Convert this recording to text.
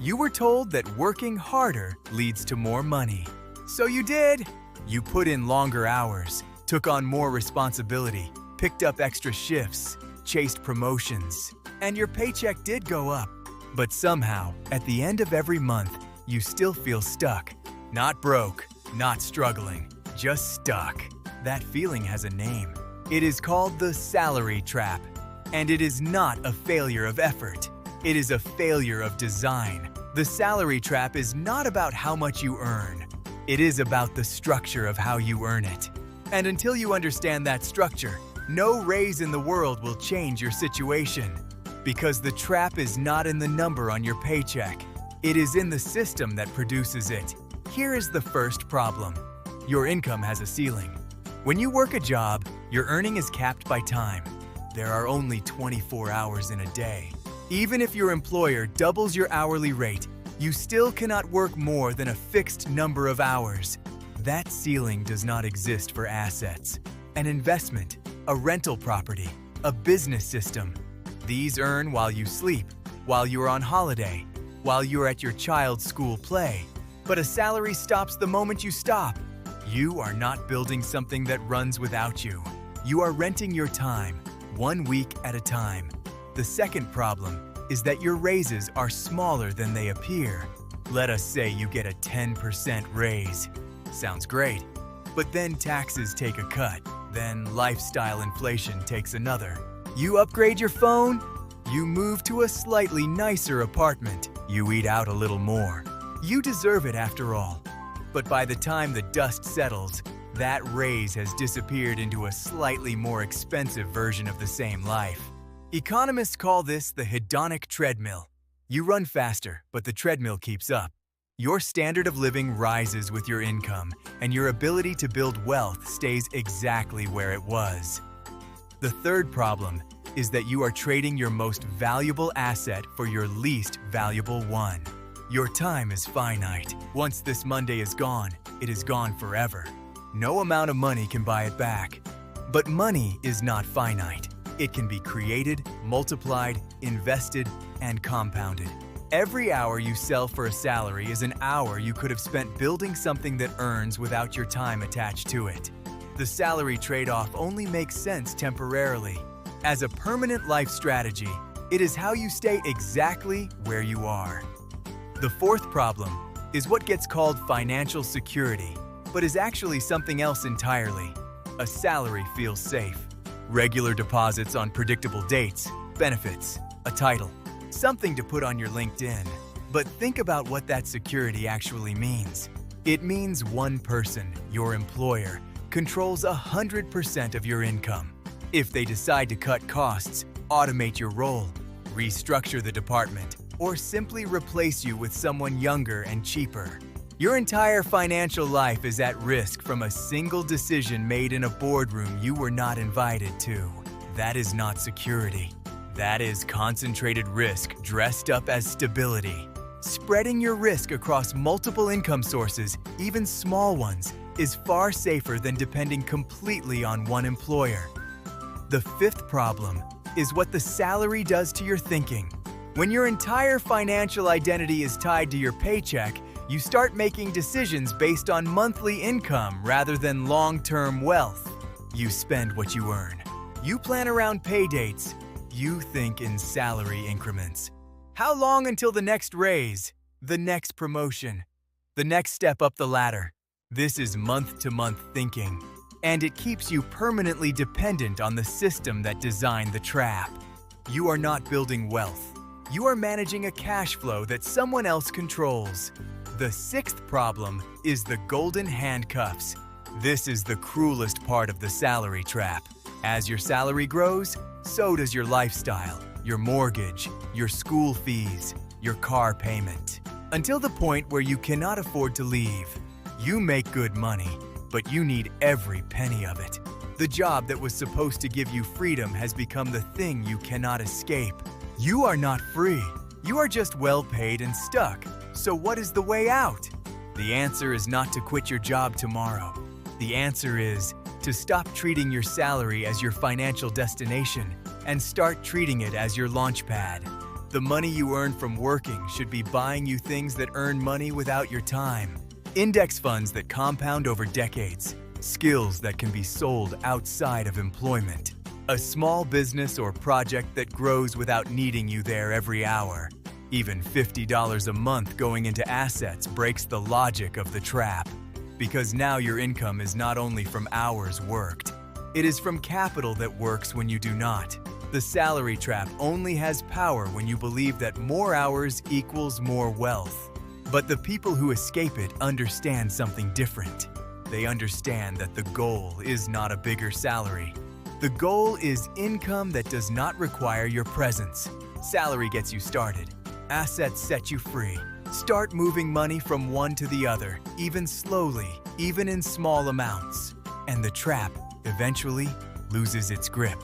You were told that working harder leads to more money. So you did. You put in longer hours, took on more responsibility, picked up extra shifts, chased promotions, and your paycheck did go up. But somehow, at the end of every month, you still feel stuck. Not broke, not struggling, just stuck. That feeling has a name. It is called the salary trap. And it is not a failure of effort. It is a failure of design. The salary trap is not about how much you earn. It is about the structure of how you earn it. And until you understand that structure, no raise in the world will change your situation. Because the trap is not in the number on your paycheck. It is in the system that produces it. Here is the first problem. Your income has a ceiling. When you work a job, your earning is capped by time. There are only 24 hours in a day. Even if your employer doubles your hourly rate, you still cannot work more than a fixed number of hours. That ceiling does not exist for assets, an investment, a rental property, a business system. These earn while you sleep, while you're on holiday, while you're at your child's school play. But a salary stops the moment you stop. You are not building something that runs without you. You are renting your time, 1 week at a time. The second problem is that your raises are smaller than they appear. Let us say you get a 10% raise. Sounds great. But then taxes take a cut. Then lifestyle inflation takes another. You upgrade your phone. You move to a slightly nicer apartment. You eat out a little more. You deserve it after all. But by the time the dust settles, that raise has disappeared into a slightly more expensive version of the same life. Economists call this the hedonic treadmill. You run faster, but the treadmill keeps up. Your standard of living rises with your income, and your ability to build wealth stays exactly where it was. The third problem is that you are trading your most valuable asset for your least valuable one. Your time is finite. Once this Monday is gone, it is gone forever. No amount of money can buy it back. But money is not finite. It can be created, multiplied, invested, and compounded. Every hour you sell for a salary is an hour you could have spent building something that earns without your time attached to it. The salary trade-off only makes sense temporarily. As a permanent life strategy, it is how you stay exactly where you are. The fourth problem is what gets called financial security, but is actually something else entirely. A salary feels safe. Regular deposits on predictable dates, benefits, a title, something to put on your LinkedIn. But think about what that security actually means. It means one person, your employer, controls 100% of your income. If they decide to cut costs, automate your role, restructure the department, or simply replace you with someone younger and cheaper, your entire financial life is at risk from a single decision made in a boardroom you were not invited to. That is not security. That is concentrated risk dressed up as stability. Spreading your risk across multiple income sources, even small ones, is far safer than depending completely on one employer. The fifth problem is what the salary does to your thinking. When your entire financial identity is tied to your paycheck, you start making decisions based on monthly income rather than long-term wealth. You spend what you earn. You plan around pay dates. You think in salary increments. How long until the next raise, the next promotion, the next step up the ladder? This is month-to-month thinking, and it keeps you permanently dependent on the system that designed the trap. You are not building wealth. You are managing a cash flow that someone else controls. The sixth problem is the golden handcuffs. This is the cruelest part of the salary trap. As your salary grows, so does your lifestyle, your mortgage, your school fees, your car payment, until the point where you cannot afford to leave. You make good money, but you need every penny of it. The job that was supposed to give you freedom has become the thing you cannot escape. You are not free. You are just well paid and stuck. So what is the way out? The answer is not to quit your job tomorrow. The answer is to stop treating your salary as your financial destination and start treating it as your launch pad. The money you earn from working should be buying you things that earn money without your time. Index funds that compound over decades. Skills that can be sold outside of employment. A small business or project that grows without needing you there every hour. Even $50 a month going into assets breaks the logic of the trap. Because now your income is not only from hours worked, it is from capital that works when you do not. The salary trap only has power when you believe that more hours equals more wealth. But the people who escape it understand something different. They understand that the goal is not a bigger salary. The goal is income that does not require your presence. Salary gets you started. Assets set you free. Start moving money from one to the other, even slowly, even in small amounts. And the trap eventually loses its grip.